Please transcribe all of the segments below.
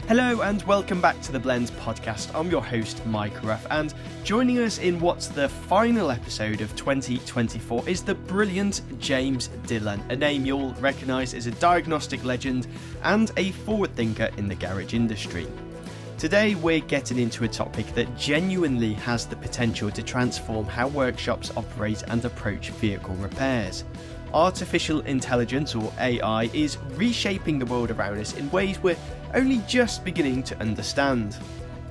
Hello and welcome back to the Blends podcast. I'm your host, Mike Ruff, and joining us in what's the final episode of 2024 is the brilliant James Dillon, a name you'll recognise as a diagnostic legend and a forward thinker in the garage industry. Today we're getting into a topic that genuinely has the potential to transform how workshops operate and approach vehicle repairs. Artificial intelligence, or AI, is reshaping the world around us in ways we're only just beginning to understand.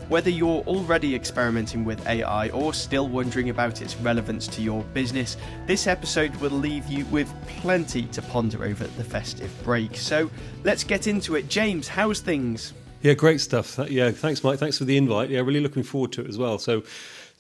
Whether you're already experimenting with AI or still wondering about its relevance to your business, this episode will leave you with plenty to ponder over the festive break. So let's get into it. James, how's things? Yeah, great stuff. Yeah, thanks, Mike. Thanks for the invite. Yeah, really looking forward to it as well. So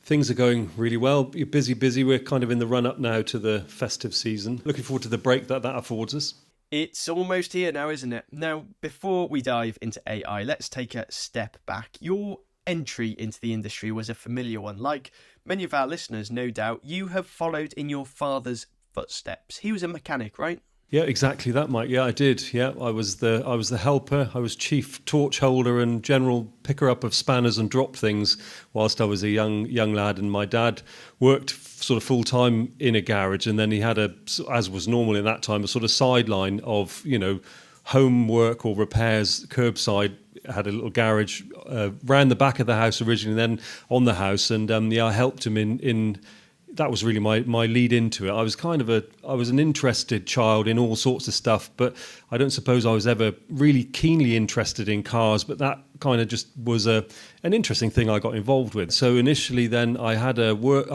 things are going really well. You're busy. We're kind of in the run-up now to the festive season. Looking forward to the break that affords us. It's almost here now, isn't it? Now, before we dive into AI, let's take a step back. Your entry into the industry was a familiar one. Like many of our listeners, no doubt, you have followed in your father's footsteps. He was a mechanic, right? Yeah, exactly that, Mike. Yeah, I did. Yeah, I was the helper. I was chief torch holder and general picker up of spanners and drop things whilst I was a young lad. And my dad worked sort of full time in a garage, and then he had as was normal in that time, a sort of sideline of home work or repairs curbside. Had a little garage round the back of the house originally, then on the house, and I helped him in. That was really my lead into it. I was an interested child in all sorts of stuff, but I don't suppose I was ever really keenly interested in cars, but that kind of just was an interesting thing I got involved with. So initially then I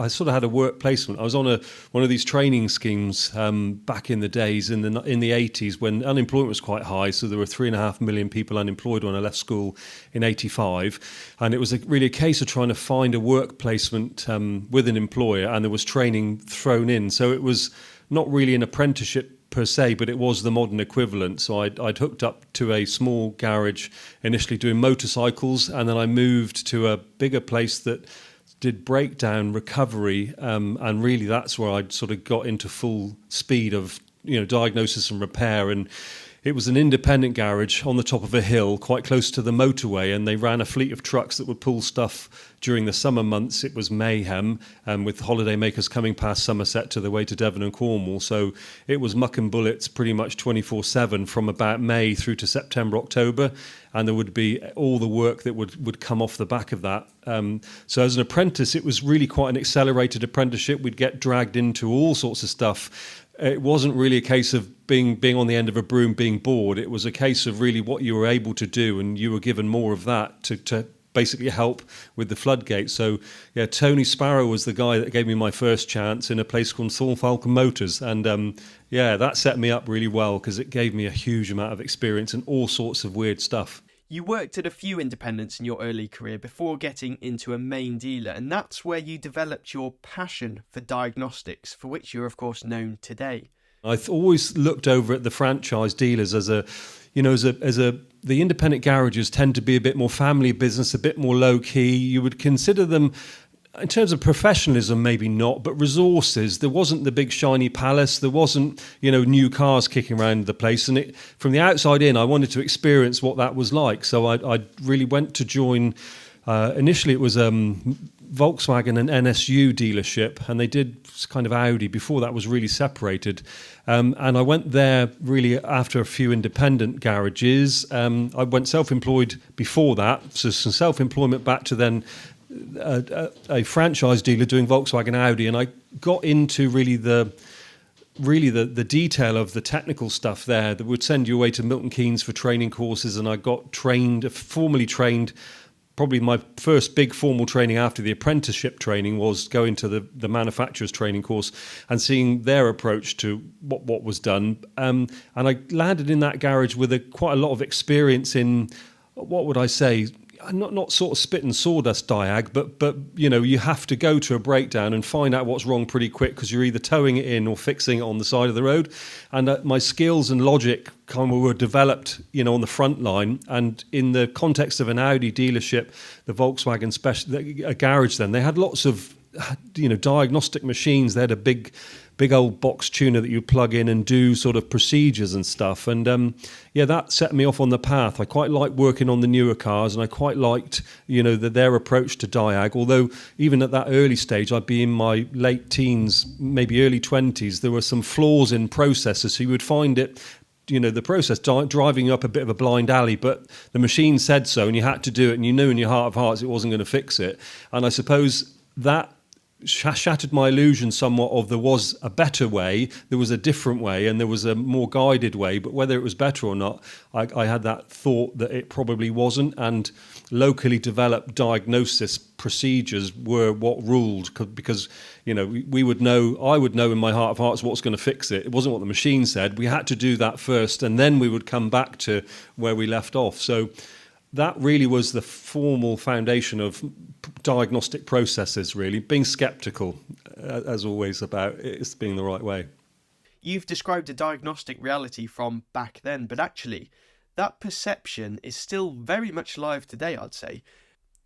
sort of had a work placement. I was on one of these training schemes back in the days in the 80s when unemployment was quite high. So there were 3.5 million people unemployed when I left school in 85. And it was really a case of trying to find a work placement with an employer, and there was training thrown in. So it was not really an apprenticeship per se, but it was the modern equivalent. So I'd hooked up to a small garage initially doing motorcycles, and then I moved to a bigger place that did breakdown recovery, and really that's where I'd sort of got into full speed of diagnosis and repair. And it was an independent garage on the top of a hill quite close to the motorway, and they ran a fleet of trucks that would pull stuff during the summer months. It was mayhem, with holiday makers coming past Somerset to the way to Devon and Cornwall. So it was muck and bullets pretty much 24/7 from about May through to September, October, and there would be all the work that would come off the back of that. So as an apprentice, it was really quite an accelerated apprenticeship. We'd get dragged into all sorts of stuff. It wasn't really a case of being on the end of a broom being bored. It was a case of really what you were able to do, and you were given more of that to basically help with the floodgates. So yeah, Tony Sparrow was the guy that gave me my first chance in a place called Thornfalcon Motors, and that set me up really well because it gave me a huge amount of experience and all sorts of weird stuff. You worked at a few independents in your early career before getting into a main dealer, and that's where you developed your passion for diagnostics, for which you're of course known today. I've always looked over at the franchise dealers as the independent garages tend to be a bit more family business, a bit more low key. You would consider them, in terms of professionalism, maybe not, but resources. There wasn't the big shiny palace. There wasn't, new cars kicking around the place. And from the outside in, I wanted to experience what that was like. So I really went to join. Initially, it was Volkswagen and NSU dealership, and they did kind of Audi before that was really separated. And I went there really after a few independent garages. I went self-employed before that, so some self-employment back to then a franchise dealer doing Volkswagen Audi, and I got into really the detail of the technical stuff there that would send you away to Milton Keynes for training courses, and I got formally trained. Probably my first big formal training after the apprenticeship training was going to the manufacturer's training course and seeing their approach to what was done. And I landed in that garage with quite a lot of experience in, what would I say, not sort of spit and sawdust diag, but you have to go to a breakdown and find out what's wrong pretty quick because you're either towing it in or fixing it on the side of the road. And my skills and logic kind of were developed, on the front line. And in the context of an Audi dealership, the Volkswagen a garage then, they had lots of diagnostic machines. They had a big big old box tuner that you plug in and do sort of procedures and stuff. And that set me off on the path. I quite liked working on the newer cars, and I quite liked, their approach to Diag. Although even at that early stage, I'd be in my late teens, maybe early 20s, there were some flaws in processes. So you would find it, the process driving you up a bit of a blind alley, but the machine said so and you had to do it, and you knew in your heart of hearts it wasn't going to fix it. And I suppose that shattered my illusion somewhat of there was a better way, there was a different way, and there was a more guided way. But whether it was better or not, I had that thought that it probably wasn't, and locally developed diagnosis procedures were what ruled, because we would know, I would know in my heart of hearts what's going to fix it. It wasn't what the machine said. We had to do that first, and then we would come back to where we left off. So that really was the formal foundation of diagnostic processes, really. Being sceptical, as always, about it's being the right way. You've described a diagnostic reality from back then, but actually, that perception is still very much alive today, I'd say.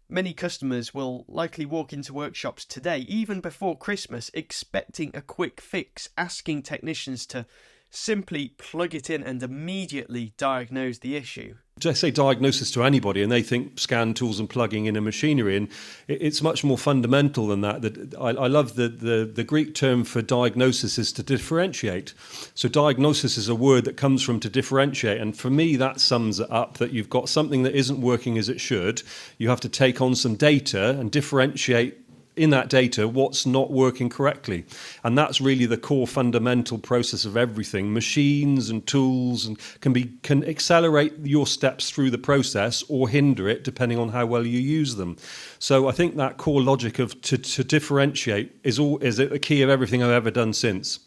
Many customers will likely walk into workshops today, even before Christmas, expecting a quick fix, asking technicians to simply plug it in and immediately diagnose the issue. I say diagnosis to anybody and they think scan tools and plugging in a machinery, and it's much more fundamental than that. I love the Greek term for diagnosis is to differentiate. So diagnosis is a word that comes from to differentiate, and for me that sums it up, that you've got something that isn't working as it should. You have to take on some data and differentiate in that data what's not working correctly, and that's really the core fundamental process of everything. Machines and tools and can accelerate your steps through the process or hinder it depending on how well you use them. So I think that core logic of to differentiate is the key of everything I've ever done since.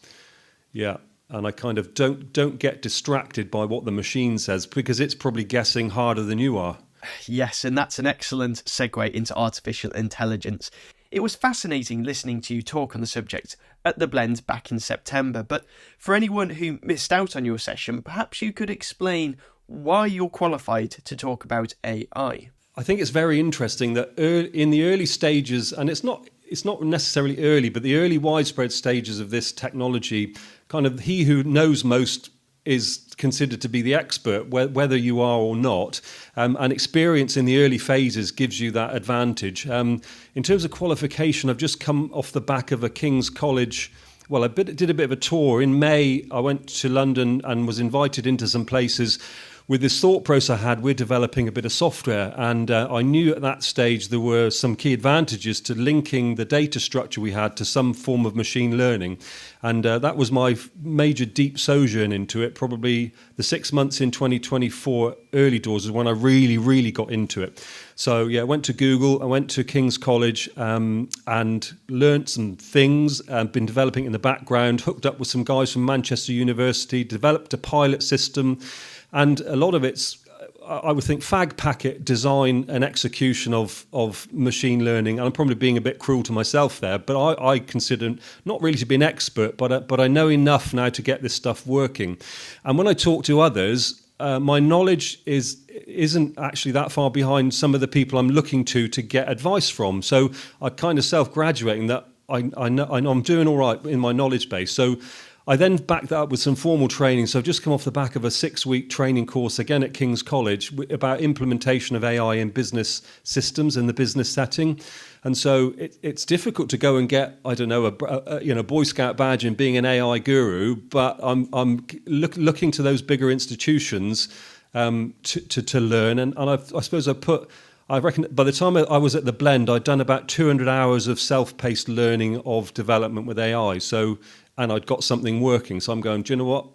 Yeah. And I kind of don't get distracted by what the machine says, because it's probably guessing harder than you are. Yes, and that's an excellent segue into artificial intelligence. It was fascinating listening to you talk on the subject at the Blend back in September, but for anyone who missed out on your session, perhaps you could explain why you're qualified to talk about AI. I think it's very interesting that in the early stages, and it's not necessarily early, but the early widespread stages of this technology, kind of he who knows most is considered to be the expert, whether you are or not. And experience in the early phases gives you that advantage. In terms of qualification, I've just come off the back of a King's College. Well, I did a bit of a tour. In May, I went to London and was invited into some places. With this thought process I had, we're developing a bit of software, and I knew at that stage there were some key advantages to linking the data structure we had to some form of machine learning. And that was my major deep sojourn into it. Probably the 6 months in 2024 early doors is when I really, really got into it. So yeah, I went to Google, I went to King's College and learnt some things, been developing in the background, hooked up with some guys from Manchester University, developed a pilot system. And a lot of it's, I would think, fag packet design and execution of machine learning. And I'm probably being a bit cruel to myself there, but I consider not really to be an expert, but I know enough now to get this stuff working. And when I talk to others, my knowledge isn't actually that far behind some of the people I'm looking to get advice from. So I kind of self-graduating that I know I'm doing all right in my knowledge base. So I then backed that up with some formal training. So I've just come off the back of a 6-week training course, again at King's College, about implementation of AI in business systems in the business setting. And so it's difficult to go and get, I don't know, a Boy Scout badge and being an AI guru, but I'm looking to those bigger institutions to learn. And I suppose I reckon by the time I was at the Blend, I'd done about 200 hours of self-paced learning of development with AI. And I'd got something working. So I'm going, do you know what?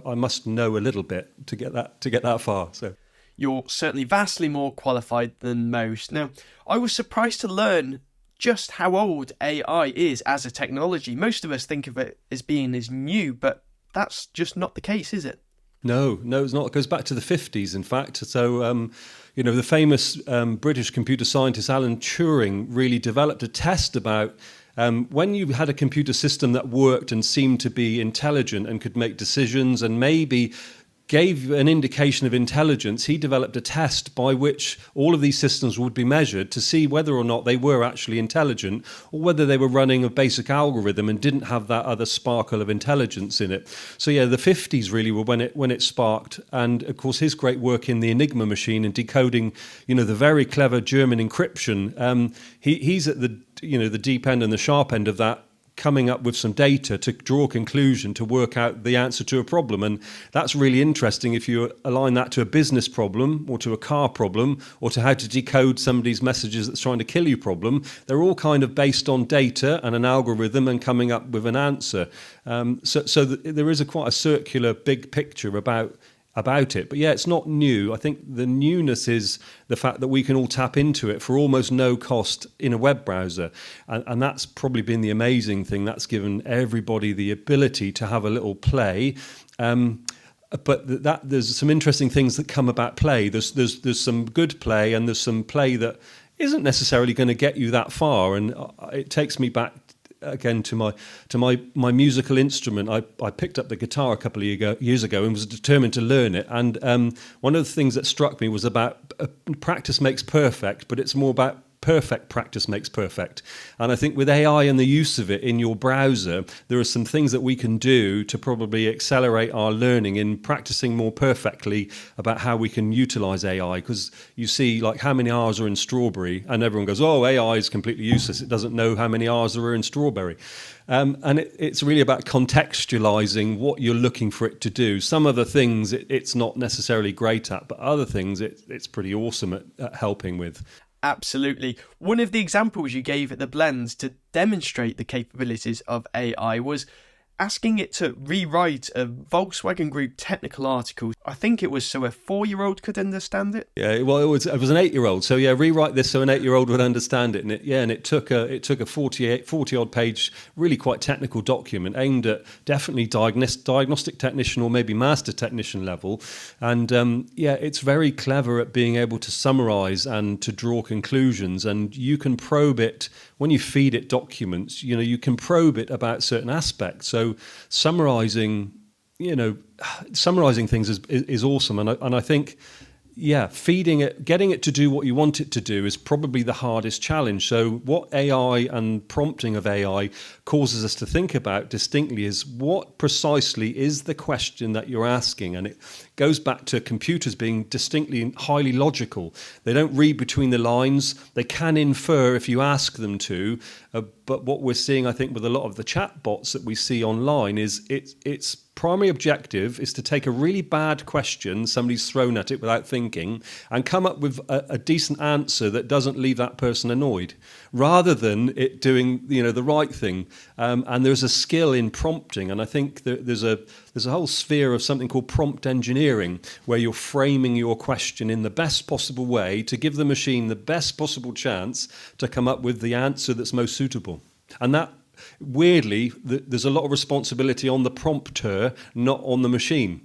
I must know a little bit to get that far. So you're certainly vastly more qualified than most. Now, I was surprised to learn just how old AI is as a technology. Most of us think of it as being as new, but that's just not the case, is it? No, it's not. It goes back to the 50s, in fact. So, the famous British computer scientist Alan Turing really developed a test about when you had a computer system that worked and seemed to be intelligent and could make decisions and maybe gave an indication of intelligence, he developed a test by which all of these systems would be measured to see whether or not they were actually intelligent, or whether they were running a basic algorithm and didn't have that other sparkle of intelligence in it. So yeah, the 50s really were when it sparked, and of course his great work in the Enigma machine and decoding, the very clever German encryption. He's at the deep end and the sharp end of that, coming up with some data to draw a conclusion to work out the answer to a problem. And that's really interesting if you align that to a business problem or to a car problem or to how to decode somebody's messages that's trying to kill you problem. They're all kind of based on data and an algorithm and coming up with an answer. So there is quite a circular big picture about it. But yeah, it's not new. I think the newness is the fact that we can all tap into it for almost no cost in a web browser. And that's probably been the amazing thing. That's given everybody the ability to have a little play. But there's some interesting things that come about play. There's some good play, and there's some play that isn't necessarily going to get you that far. And it takes me back again to my musical instrument. I picked up the guitar a couple of years ago and was determined to learn it. And one of the things that struck me was about practice makes perfect, but it's more about perfect practice makes perfect. And I think with AI and the use of it in your browser, there are some things that we can do to probably accelerate our learning in practicing more perfectly about how we can utilize AI. Because you see, like, how many R's are in strawberry, and everyone goes, oh, AI is completely useless. It doesn't know how many R's there are in strawberry. And it's really about contextualizing what you're looking for it to do. Some of the things it's not necessarily great at, but other things it's pretty awesome at helping with. Absolutely. One of the examples you gave at the Blends to demonstrate the capabilities of AI was asking it to rewrite a Volkswagen Group technical article. I think it was so a 4-year-old could understand it. Yeah, well, it was an 8-year-old. So yeah, rewrite this so an 8-year-old would understand it. And it took a 40 odd page, really quite technical document aimed at definitely diagnostic technician or maybe master technician level. And it's very clever at being able to summarize and to draw conclusions. And you can probe it when you feed it documents. You can probe it about certain aspects. So summarizing things is awesome, and I think, feeding it, getting it to do what you want it to do is probably the hardest challenge. So what AI and prompting of AI causes us to think about distinctly is what precisely is the question that you're asking, and it goes back to computers being distinctly highly logical. They don't read between the lines. They can infer if you ask them to, but what we're seeing, I think, with a lot of the chat bots that we see online is its primary objective is to take a really bad question somebody's thrown at it without thinking and come up with a decent answer that doesn't leave that person annoyed, rather than it doing the right thing. And there's a skill in prompting, and I think that there's a whole sphere of something called prompt engineering, where you're framing your question in the best possible way to give the machine the best possible chance to come up with the answer that's most suitable. And that, weirdly, there's a lot of responsibility on the prompter, not on the machine.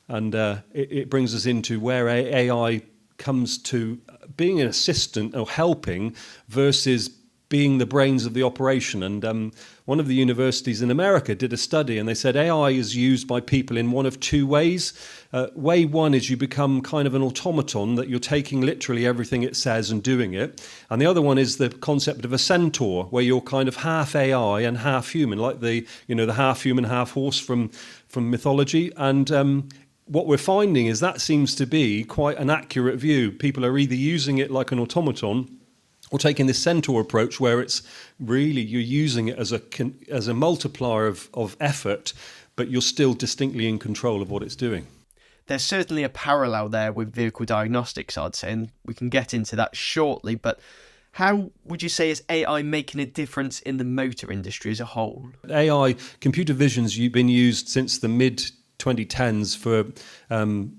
And it brings us into where AI comes to being an assistant or helping versus being the brains of the operation. And one of the universities in America did a study, and they said AI is used by people in one of two ways. Way one is you become kind of an automaton, that you're taking literally everything it says and doing it. And the other one is the concept of a centaur, where you're kind of half AI and half human, like the half human, half horse from mythology. And what we're finding is that seems to be quite an accurate view. People are either using it like an automaton, or taking this centaur approach, where it's really you're using it as a multiplier of effort, but you're still distinctly in control of what it's doing. There's certainly a parallel there with vehicle diagnostics, I'd say, and we can get into that shortly. But how would you say is AI making a difference in the motor industry as a whole? AI, computer vision's been used since the mid-2010s for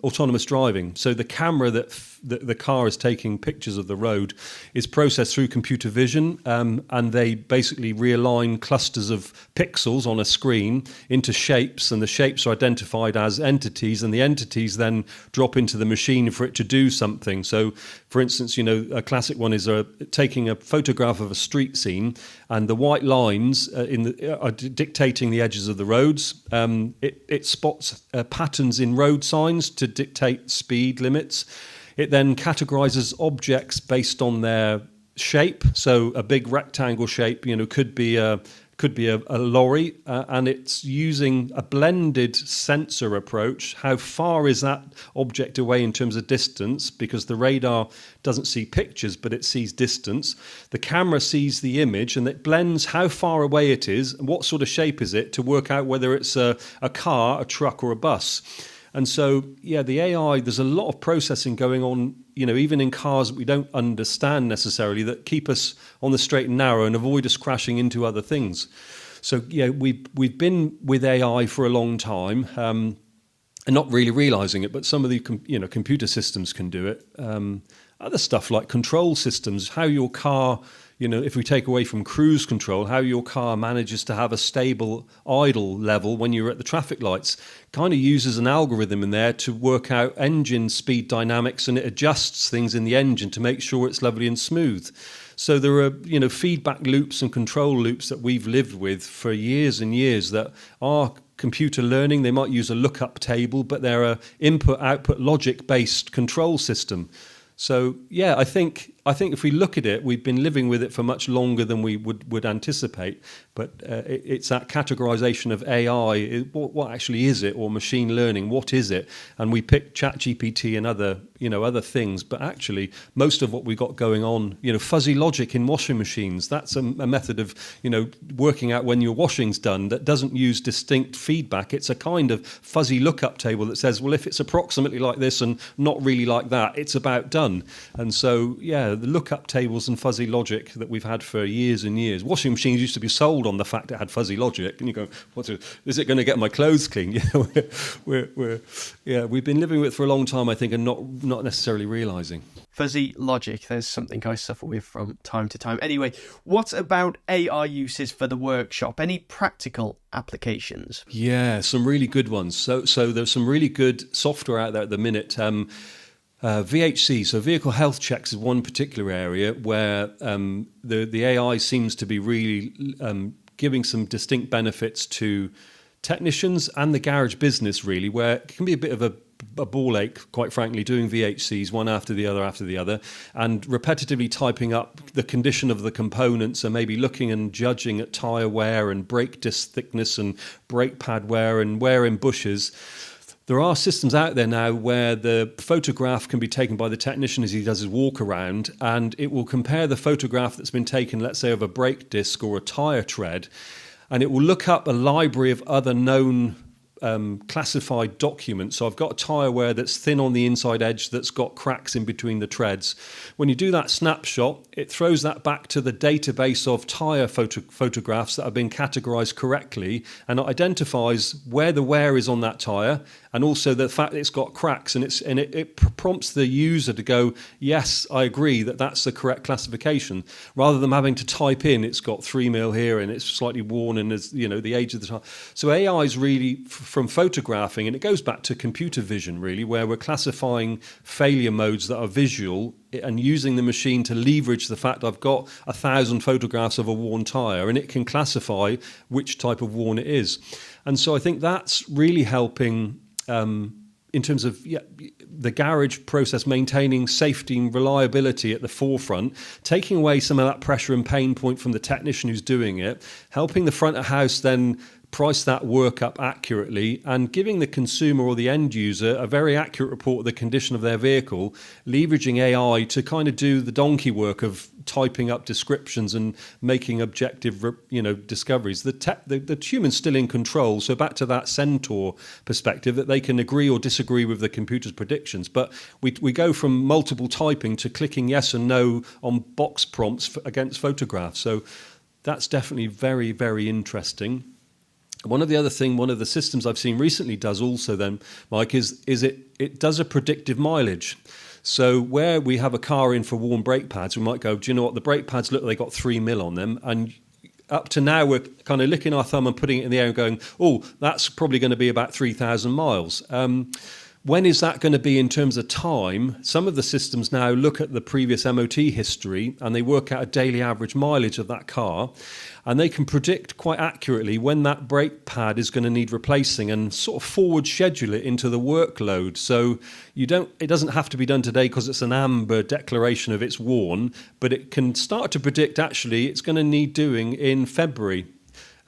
autonomous driving. So the camera that the car is taking pictures of the road is processed through computer vision, and they basically realign clusters of pixels on a screen into shapes, and the shapes are identified as entities, and the entities then drop into the machine for it to do something. So, for instance, a classic one is taking a photograph of a street scene, and the white lines are dictating the edges of the roads. It spots patterns in road signs to dictate speed limits. It then categorizes objects based on their shape. So a big rectangle shape, could be a lorry, and it's using a blended sensor approach. How far is that object away in terms of distance? Because the radar doesn't see pictures, but it sees distance. The camera sees the image, and it blends how far away it is and what sort of shape is it to work out whether it's a car, a truck, or a bus. And so, the AI, there's a lot of processing going on, even in cars that we don't understand necessarily, that keep us on the straight and narrow and avoid us crashing into other things. So, we've been with AI for a long time and not really realizing it, but some of the, computer systems can do it. Other stuff like control systems, how your car, if we take away from cruise control, how your car manages to have a stable idle level when you're at the traffic lights, kind of uses an algorithm in there to work out engine speed dynamics, and it adjusts things in the engine to make sure it's lovely and smooth. So there are, feedback loops and control loops that we've lived with for years and years that are computer learning. They might use a lookup table, but they're a input-output logic-based control system. So, I think if we look at it, we've been living with it for much longer than we would anticipate. But it's that categorization of AI. What actually is it, or machine learning? What is it? And we pick ChatGPT and other things. But actually, most of what we've got going on, fuzzy logic in washing machines. That's a method of working out when your washing's done that doesn't use distinct feedback. It's a kind of fuzzy lookup table that says, well, if it's approximately like this and not really like that, it's about done. And so, the lookup tables and fuzzy logic that we've had for years and years. Washing machines used to be sold on the fact it had fuzzy logic, and you go, is it going to get my clothes clean? We've been living with it for a long time, I think, and not necessarily realizing. Fuzzy logic, there's something I suffer with from time to time. Anyway, what about AI uses for the workshop? Any practical applications? Yeah, some really good ones. So there's some really good software out there at the minute. VHC, so vehicle health checks, is one particular area where the AI seems to be really giving some distinct benefits to technicians and the garage business, really, where it can be a bit of a ball ache, quite frankly, doing VHCs one after the other, and repetitively typing up the condition of the components, and maybe looking and judging at tyre wear and brake disc thickness and brake pad wear and wear in bushes. There are systems out there now where the photograph can be taken by the technician as he does his walk around, and it will compare the photograph that's been taken, let's say, of a brake disc or a tyre tread, and it will look up a library of other known classified documents. So I've got a tyre wear that's thin on the inside edge that's got cracks in between the treads. When you do that snapshot, it throws that back to the database of tyre photographs that have been categorised correctly, and it identifies where the wear is on that tyre, and also the fact that it's got cracks, and it prompts the user to go, yes, I agree that that's the correct classification, rather than having to type in it's got 3 mil here and it's slightly worn and there's the age of the tyre. So AI is really from photographing, and it goes back to computer vision, really, where we're classifying failure modes that are visual and using the machine to leverage the fact I've got 1,000 photographs of a worn tyre, and it can classify which type of worn it is. And so I think that's really helping in terms of the garage process, maintaining safety and reliability at the forefront, taking away some of that pressure and pain point from the technician who's doing it, helping the front of house then price that work up accurately, and giving the consumer or the end user a very accurate report of the condition of their vehicle, leveraging AI to kind of do the donkey work of typing up descriptions and making objective, discoveries. The human's still in control. So back to that centaur perspective, that they can agree or disagree with the computer's predictions. But we go from multiple typing to clicking yes and no on box prompts against photographs. So that's definitely very, very interesting. One of the systems I've seen recently does also then, Mike, is it does a predictive mileage. So where we have a car in for worn brake pads, we might go, do you know what, the brake pads look like they got 3 mil on them, and up to now we're kind of licking our thumb and putting it in the air and going, oh, that's probably going to be about 3,000 miles. When is that going to be in terms of time? Some of the systems now look at the previous MOT history and they work out a daily average mileage of that car, and they can predict quite accurately when that brake pad is going to need replacing and sort of forward schedule it into the workload. So it doesn't have to be done today because it's an amber declaration of it's worn, but it can start to predict actually it's going to need doing in February.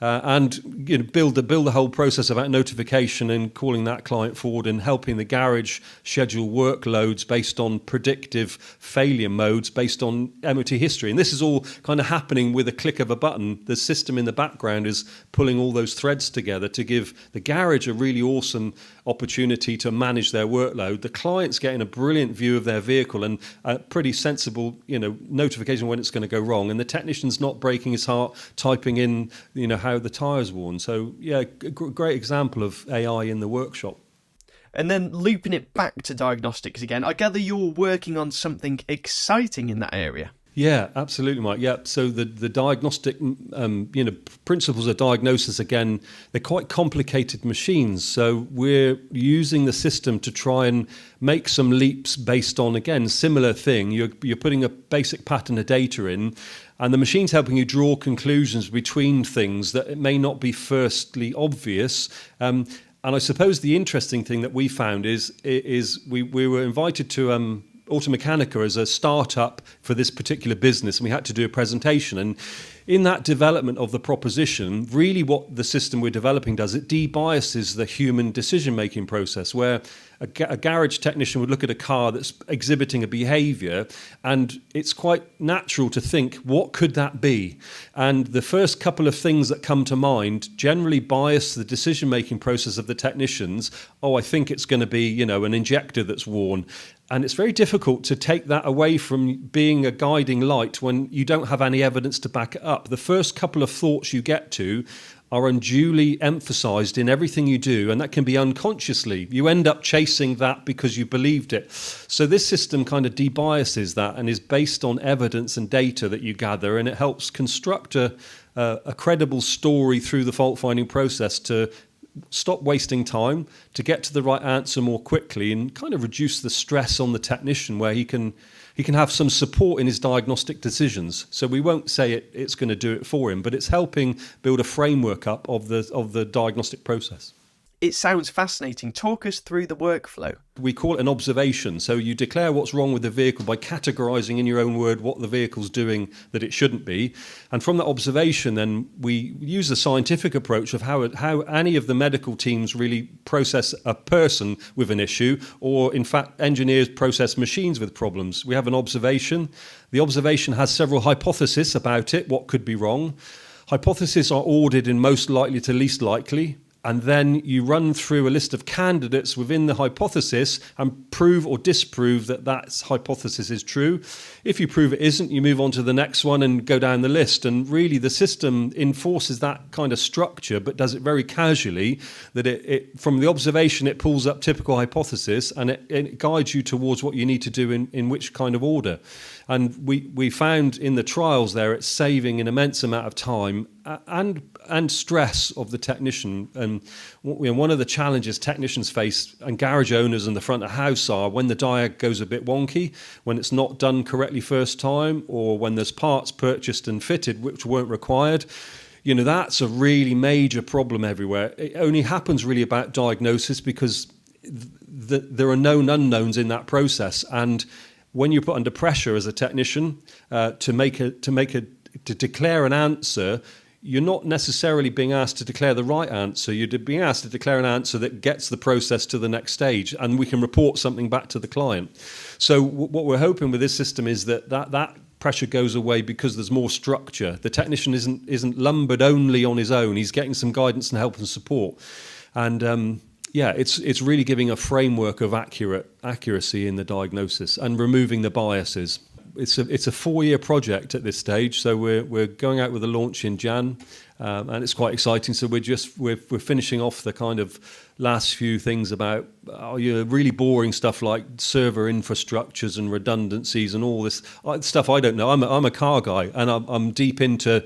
And build the whole process about notification and calling that client forward and helping the garage schedule workloads based on predictive failure modes based on MOT history. And this is all kind of happening with a click of a button. The system in the background is pulling all those threads together to give the garage a really awesome opportunity to manage their workload. The client's getting a brilliant view of their vehicle and a pretty sensible, notification when it's going to go wrong. And the technician's not breaking his heart typing in, how the tyre's worn. So yeah, great example of AI in the workshop. And then looping it back to diagnostics again, I gather you're working on something exciting in that area. Yeah, absolutely, Mike. Yeah, so the diagnostic, principles of diagnosis, again, they're quite complicated machines. So we're using the system to try and make some leaps based on, again, similar thing. You're putting a basic pattern of data in, and the machine's helping you draw conclusions between things that it may not be firstly obvious. And I suppose the interesting thing that we found is we were invited to Automechanica as a startup for this particular business, and we had to do a presentation. And in that development of the proposition, really what the system we're developing does, it debiases the human decision-making process, where a garage technician would look at a car that's exhibiting a behaviour, and it's quite natural to think, what could that be? And the first couple of things that come to mind generally bias the decision-making process of the technicians. Oh, I think it's going to be, an injector that's worn. And it's very difficult to take that away from being a guiding light when you don't have any evidence to back it up. The first couple of thoughts you get to are unduly emphasized in everything you do, and that can be unconsciously. You end up chasing that because you believed it. So this system kind of debiases that and is based on evidence and data that you gather, and it helps construct a credible story through the fault-finding process to stop wasting time, to get to the right answer more quickly, and kind of reduce the stress on the technician, where he can have some support in his diagnostic decisions. So we won't say it's going to do it for him, but it's helping build a framework up of the diagnostic process. It sounds fascinating. Talk us through the workflow. We call it an observation. So you declare what's wrong with the vehicle by categorising in your own word what the vehicle's doing that it shouldn't be. And from that observation, then we use the scientific approach of how any of the medical teams really process a person with an issue, or in fact, engineers process machines with problems. We have an observation. The observation has several hypotheses about it, what could be wrong. Hypotheses are ordered in most likely to least likely. And then you run through a list of candidates within the hypothesis and prove or disprove that hypothesis is true. If you prove it isn't, you move on to the next one and go down the list. And really the system enforces that kind of structure, but does it very casually, that it from the observation, it pulls up typical hypothesis and it guides you towards what you need to do in which kind of order. And we found in the trials there, it's saving an immense amount of time and stress of the technician. And one of the challenges technicians face, and garage owners in the front of house, are when the diag goes a bit wonky, when it's not done correctly first time, or when there's parts purchased and fitted which weren't required. That's a really major problem everywhere. It only happens really about diagnosis because there are known unknowns in that process. And when you're put under pressure as a technician to declare an answer, you're not necessarily being asked to declare the right answer. You're being asked to declare an answer that gets the process to the next stage, and we can report something back to the client. So what we're hoping with this system is that pressure goes away because there's more structure. The technician isn't lumbered only on his own. He's getting some guidance and help and support. And it's really giving a framework of accuracy in the diagnosis and removing the biases. It's a 4-year project at this stage, so we're going out with a launch in Jan, and it's quite exciting. So we're finishing off the kind of last few things about really boring stuff like server infrastructures and redundancies and all this stuff I don't know. I'm a car guy, and I'm deep into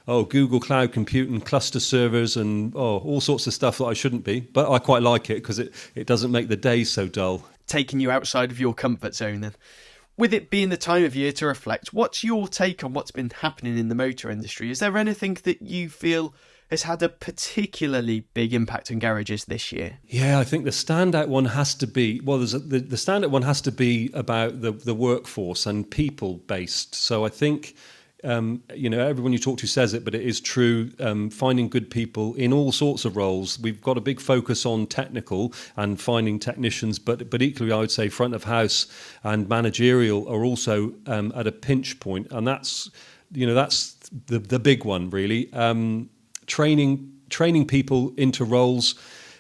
Google Cloud Computing, cluster servers, and all sorts of stuff that I shouldn't be. But I quite like it because it doesn't make the day so dull. Taking you outside of your comfort zone then. With it being the time of year to reflect, what's your take on what's been happening in the motor industry? Is there anything that you feel has had a particularly big impact on garages this year? Yeah, I think the standout one has to be, the standout one has to be about the workforce and people-based. So I think, everyone you talk to says it, but it is true, finding good people in all sorts of roles. We've got a big focus on technical and finding technicians, but equally I would say front of house and managerial are also at a pinch point. And that's the big one, really. Training people into roles,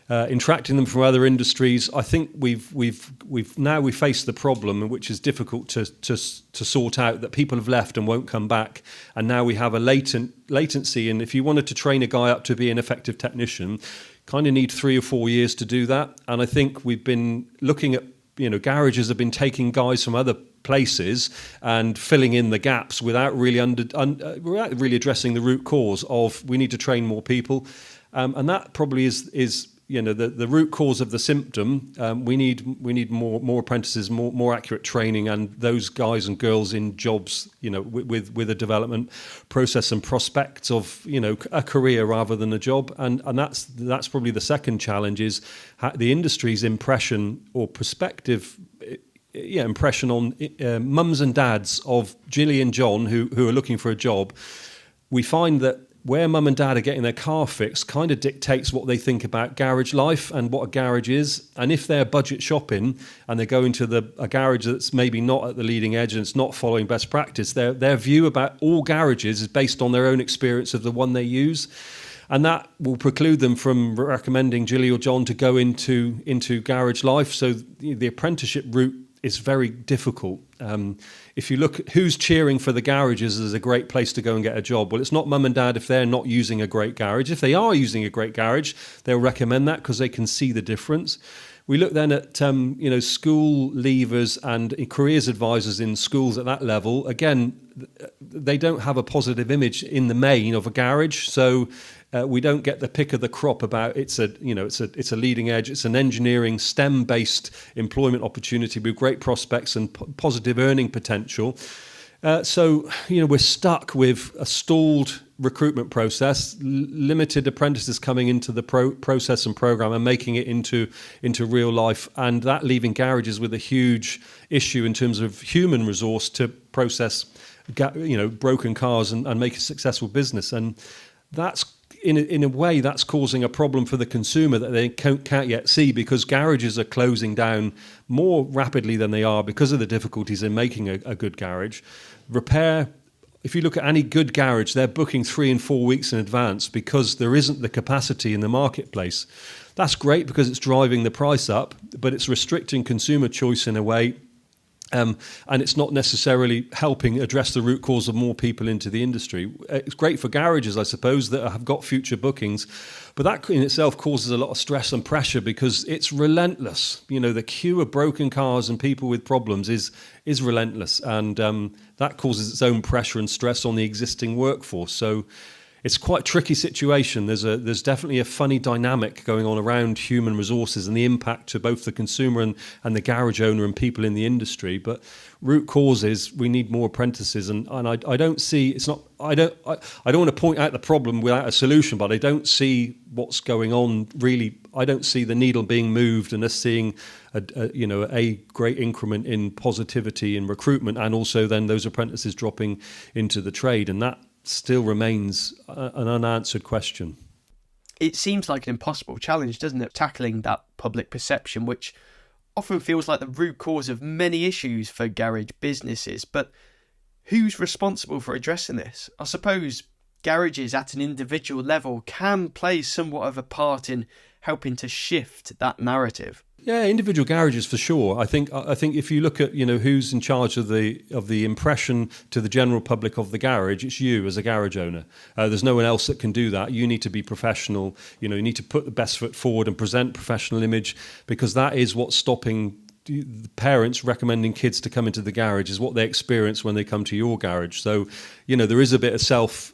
interacting them from other industries. I think we've faced the problem, which is difficult to sort out, that people have left and won't come back, and now we have a latency. And if you wanted to train a guy up to be an effective technician, kind of need 3 or 4 years to do that. And I think we've been looking at, garages have been taking guys from other places and filling in the gaps without really without really addressing the root cause of we need to train more people, and that probably is the root cause of the symptom. We need more apprentices, more accurate training, and those guys and girls in jobs, with a development process and prospects of a career rather than a job, and that's probably the second challenge, is the industry's impression or perspective. Impression on mums and dads of Gilly and John who are looking for a job. We find that where mum and dad are getting their car fixed kind of dictates what they think about garage life and what a garage is. And if they're budget shopping and they're going to a garage that's maybe not at the leading edge and it's not following best practice, their view about all garages is based on their own experience of the one they use. And that will preclude them from recommending Gilly or John to go into garage life. So the apprenticeship route is very difficult. If you look at who's cheering for the garages as a great place to go and get a job, well, it's not mum and dad if they're not using a great garage. If they are using a great garage, they'll recommend that because they can see the difference. We look then at school leavers and careers advisors in schools at that level. Again, they don't have a positive image in the main of a garage, so we don't get the pick of the crop about it's a leading edge. It's an engineering STEM-based employment opportunity with great prospects and positive earning potential. So we're stuck with a stalled recruitment process, limited apprentices coming into the process and program and making it into real life, and that leaving garages with a huge issue in terms of human resource to process broken cars and make a successful business. And that's in a way that's causing a problem for the consumer that they can't yet see, because garages are closing down more rapidly than they are because of the difficulties in making a good garage. Repair, if you look at any good garage, they're booking 3 and 4 weeks in advance because there isn't the capacity in the marketplace. That's great because it's driving the price up, but it's restricting consumer choice in a way. And it's not necessarily helping address the root cause of more people into the industry. It's great for garages, I suppose, that have got future bookings, but that in itself causes a lot of stress and pressure because it's relentless. The queue of broken cars and people with problems is relentless, and that causes its own pressure and stress on the existing workforce. So it's quite a tricky situation. There's definitely a funny dynamic going on around human resources and the impact to both the consumer and the garage owner and people in the industry. But root cause is we need more apprentices, and I don't see it's not. I don't want to point out the problem without a solution, but I don't see what's going on really. I don't see the needle being moved and us seeing a great increment in positivity in recruitment, and also then those apprentices dropping into the trade, and that still remains an unanswered question. It seems like an impossible challenge, doesn't it? Tackling that public perception, which often feels like the root cause of many issues for garage businesses. But who's responsible for addressing this? I suppose garages at an individual level can play somewhat of a part in helping to shift that narrative. Yeah, individual garages for sure. I think if you look at who's in charge of the impression to the general public of the garage, it's you as a garage owner. There's no one else that can do that. You need to be professional. You need to put the best foot forward and present professional image, because that is what's stopping the parents recommending kids to come into the garage is what they experience when they come to your garage. So, there is a bit of self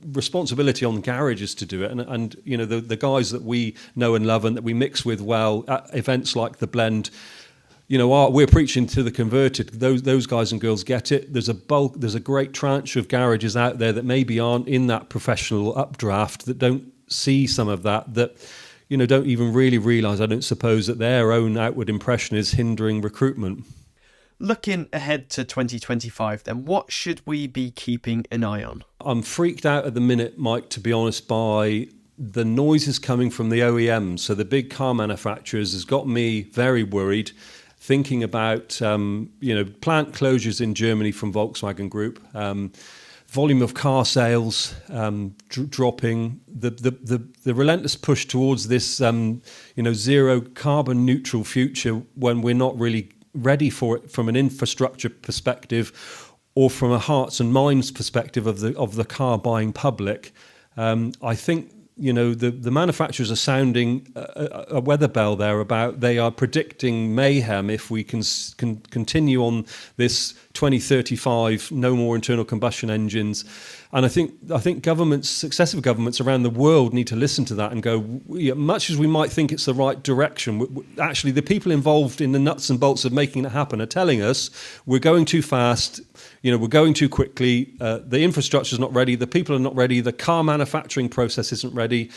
responsibility on garages to do it, and the guys that we know and love and that we mix with well at events like the Blend, we're preaching to the converted. Those guys and girls get it. There's a great tranche of garages out there that maybe aren't in that professional updraft, that don't see some of that don't even really realise, I don't suppose, that their own outward impression is hindering recruitment. Looking ahead to 2025 then, what should we be keeping an eye on? I'm freaked out at the minute, Mike, to be honest, by the noises coming from the OEMs. So the big car manufacturers has got me very worried, thinking about plant closures in Germany from Volkswagen Group, volume of car sales dropping, the relentless push towards this zero carbon neutral future when we're not really ready for it from an infrastructure perspective or from a hearts and minds perspective of the car buying public. I think the manufacturers are sounding a weather bell there about they are predicting mayhem if we can continue on this 2035 no more internal combustion engines. And I think governments, successive governments around the world, need to listen to that and go, much as we might think it's the right direction, actually the people involved in the nuts and bolts of making it happen are telling us we're going too fast, we're going too quickly, the infrastructure's not ready, the people are not ready, the car manufacturing process isn't ready.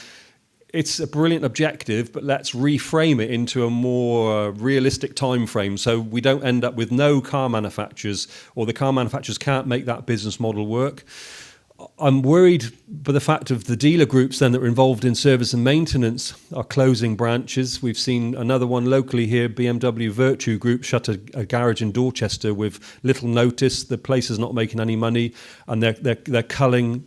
It's a brilliant objective, but let's reframe it into a more realistic time frame so we don't end up with no car manufacturers, or the car manufacturers can't make that business model work. I'm worried by the fact of the dealer groups then that are involved in service and maintenance are closing branches. We've seen another one locally here, BMW Virtue Group shut a garage in Dorchester with little notice. The place is not making any money, and they're culling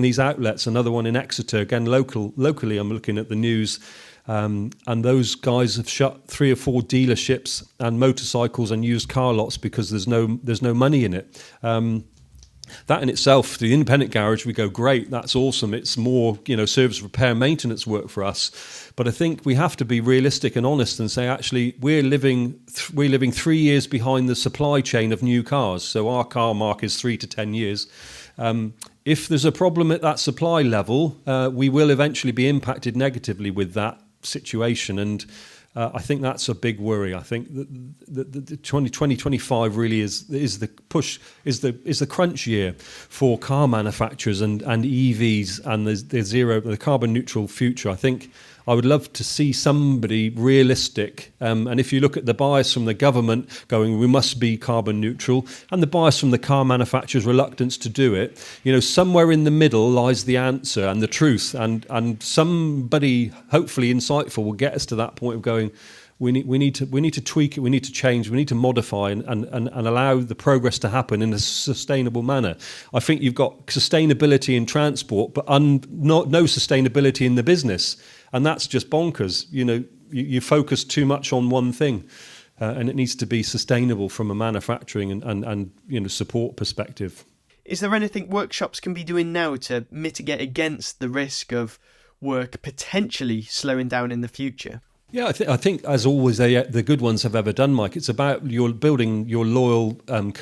these outlets. Another one in Exeter, again locally. I'm looking at the news, and those guys have shut 3 or 4 dealerships and motorcycles and used car lots because there's no money in it. That in itself, the independent garage, we go, great, that's awesome. It's more, service, repair, maintenance work for us. But I think we have to be realistic and honest and say, actually, we're living 3 years behind the supply chain of new cars. So our car mark is 3 to 10 years. If there's a problem at that supply level, we will eventually be impacted negatively with that situation. And I think that's a big worry. I think that the 2025 really is the push, is the crunch year for car manufacturers and EVs and the carbon neutral future. I think I would love to see somebody realistic. And if you look at the bias from the government going, we must be carbon neutral, and the bias from the car manufacturers' reluctance to do it, somewhere in the middle lies the answer and the truth. And somebody, hopefully insightful, will get us to that point of going, we need to tweak it, we need to change, we need to modify and allow the progress to happen in a sustainable manner. I think you've got sustainability in transport, but no sustainability in the business. And that's just bonkers. You focus too much on one thing, and it needs to be sustainable from a manufacturing and support perspective. Is there anything workshops can be doing now to mitigate against the risk of work potentially slowing down in the future? Yeah, I think as always, the good ones have ever done, Mike. It's about building your loyal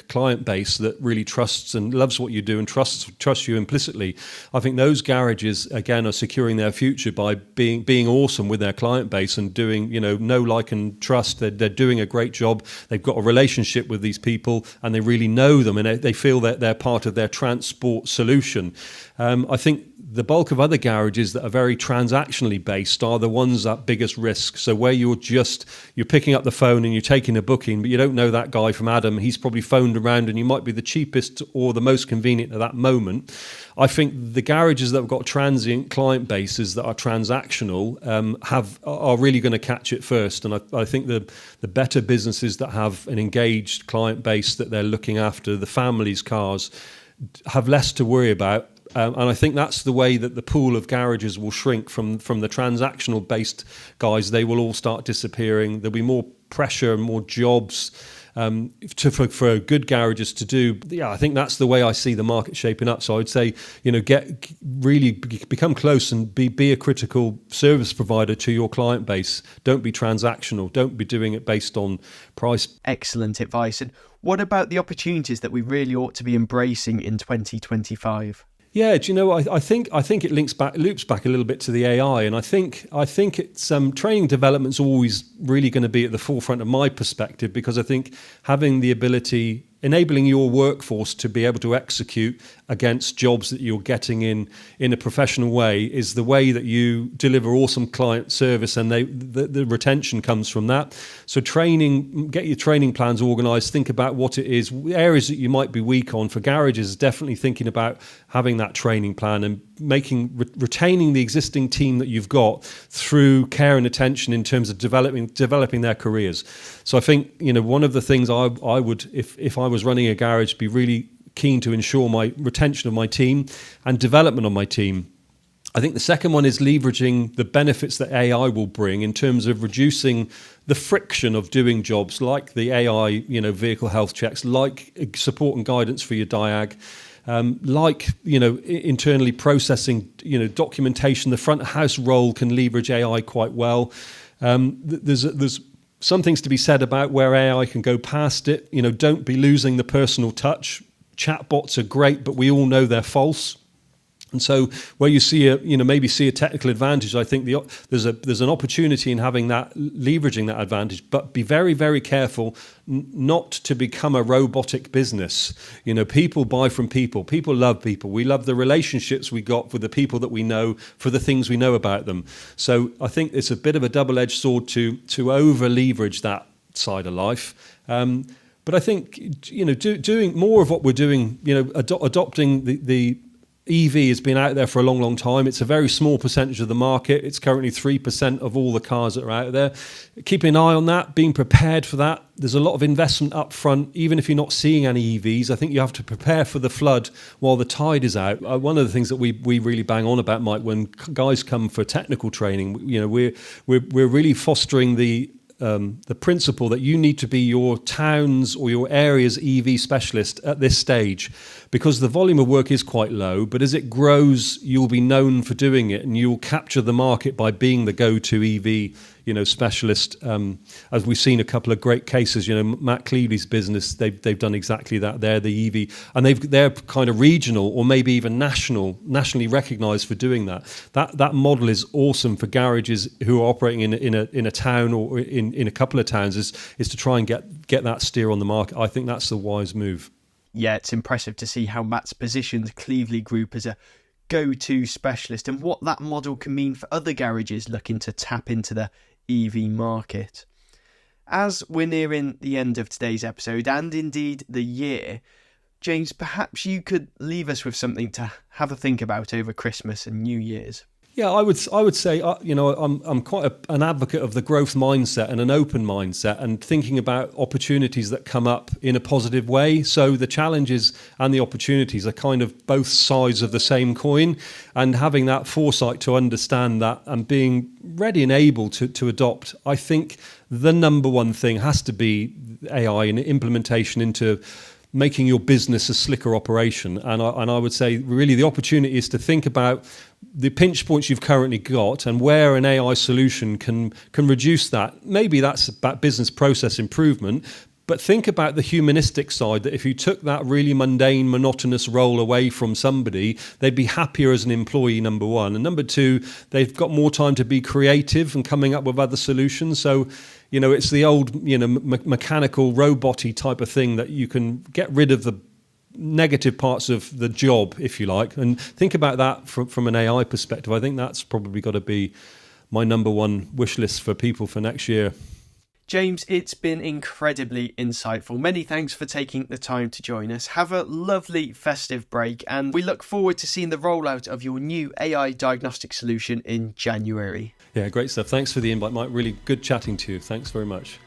client base that really trusts and loves what you do and trusts you implicitly. I think those garages, again, are securing their future by being awesome with their client base and doing, know, like, and trust. They're doing a great job. They've got a relationship with these people and they really know them, and they feel that they're part of their transport solution. I think the bulk of other garages that are very transactionally based are the ones at biggest risk. So where you're picking up the phone and you're taking a booking, but you don't know that guy from Adam. He's probably phoned around and you might be the cheapest or the most convenient at that moment. I think the garages that have got transient client bases that are transactional are really going to catch it first. And I think the better businesses that have an engaged client base that they're looking after, the family's cars, have less to worry about. And I think that's the way that the pool of garages will shrink from the transactional based guys. They will all start disappearing. There'll be more pressure and more jobs for good garages to do. Yeah, I think that's the way I see the market shaping up. So I'd say, become close and be a critical service provider to your client base. Don't be transactional. Don't be doing it based on price. Excellent advice. And what about the opportunities that we really ought to be embracing in 2025? Yeah, do you know? I think it loops back a little bit to the AI, and I think it's training development's always really going to be at the forefront of my perspective, because I think having the ability, enabling your workforce to be able to execute against jobs that you're getting in a professional way is the way that you deliver awesome client service, and the retention comes from that. So get your training plans organised, think about what it is, areas that you might be weak on. For garages, definitely thinking about having that training plan and retaining the existing team that you've got through care and attention in terms of developing their careers. So I think, one of the things I would, if I was running a garage, be really keen to ensure my retention of my team and development of my team. I think the second one is leveraging the benefits that AI will bring in terms of reducing the friction of doing jobs like the AI, vehicle health checks, like support and guidance for your Diag, internally processing, documentation. The front of house role can leverage AI quite well. There's some things to be said about where AI can go past it. Don't be losing the personal touch. Chatbots are great, but we all know they're false. And so where you see a technical advantage, I think there's an opportunity in leveraging that advantage, but be very, very careful not to become a robotic business. People buy from people. People love people. We love the relationships we got with the people that we know for the things we know about them. So I think it's a bit of a double-edged sword to over leverage that side of life. But I think, doing more of what we're doing, adopting the EV has been out there for a long, long time. It's a very small percentage of the market. It's currently 3% of all the cars that are out there. Keeping an eye on that, being prepared for that. There's a lot of investment up front, even if you're not seeing any EVs. I think you have to prepare for the flood while the tide is out. One of the things that we really bang on about, Mike, when guys come for technical training, we're really fostering the principle that you need to be your town's or your area's EV specialist at this stage, because the volume of work is quite low, but as it grows, you'll be known for doing it, and you'll capture the market by being the go-to EV specialist. As we've seen a couple of great cases, Matt Cleavy's business, they've done exactly that. They're the EV, and they're kind of regional or maybe even nationally recognised for doing that. That model is awesome for garages who are operating in a town or in a couple of towns. Is to try and get that steer on the market. I think that's the wise move. Yeah, it's impressive to see how Matt's positioned Cleavely Group as a go-to specialist, and what that model can mean for other garages looking to tap into the EV market. As we're nearing the end of today's episode, and indeed the year, James, perhaps you could leave us with something to have a think about over Christmas and New Year's. Yeah, I would say, I'm quite an advocate of the growth mindset and an open mindset, and thinking about opportunities that come up in a positive way. So the challenges and the opportunities are kind of both sides of the same coin, and having that foresight to understand that and being ready and able to adopt. I think the number one thing has to be AI and implementation into making your business a slicker operation. And I would say really the opportunity is to think about the pinch points you've currently got and where an AI solution can reduce that. Maybe that's about business process improvement, but think about the humanistic side, that if you took that really mundane, monotonous role away from somebody, they'd be happier as an employee, number one. And number two, they've got more time to be creative and coming up with other solutions. So, it's the old, mechanical, robot-y type of thing that you can get rid of the negative parts of the job, if you like, and think about that from an AI perspective. I think that's probably got to be my number one wish list for people for next year. James, it's been incredibly insightful. Many thanks for taking the time to join us. Have a lovely festive break, and we look forward to seeing the rollout of your new AI diagnostic solution in January. Yeah, great stuff. Thanks for the invite, Mike. Really good chatting to you. Thanks very much.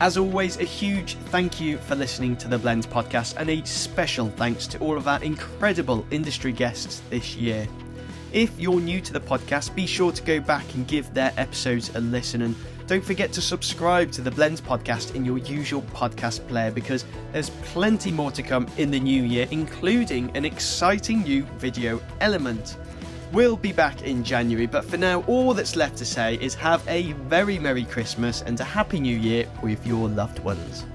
As always, a huge thank you for listening to the Blends podcast, and a special thanks to all of our incredible industry guests this year. If you're new to the podcast, be sure to go back and give their episodes a listen, and don't forget to subscribe to the Blends podcast in your usual podcast player, because there's plenty more to come in the new year, including an exciting new video element. We'll be back in January, but for now, all that's left to say is have a very Merry Christmas and a Happy New Year with your loved ones.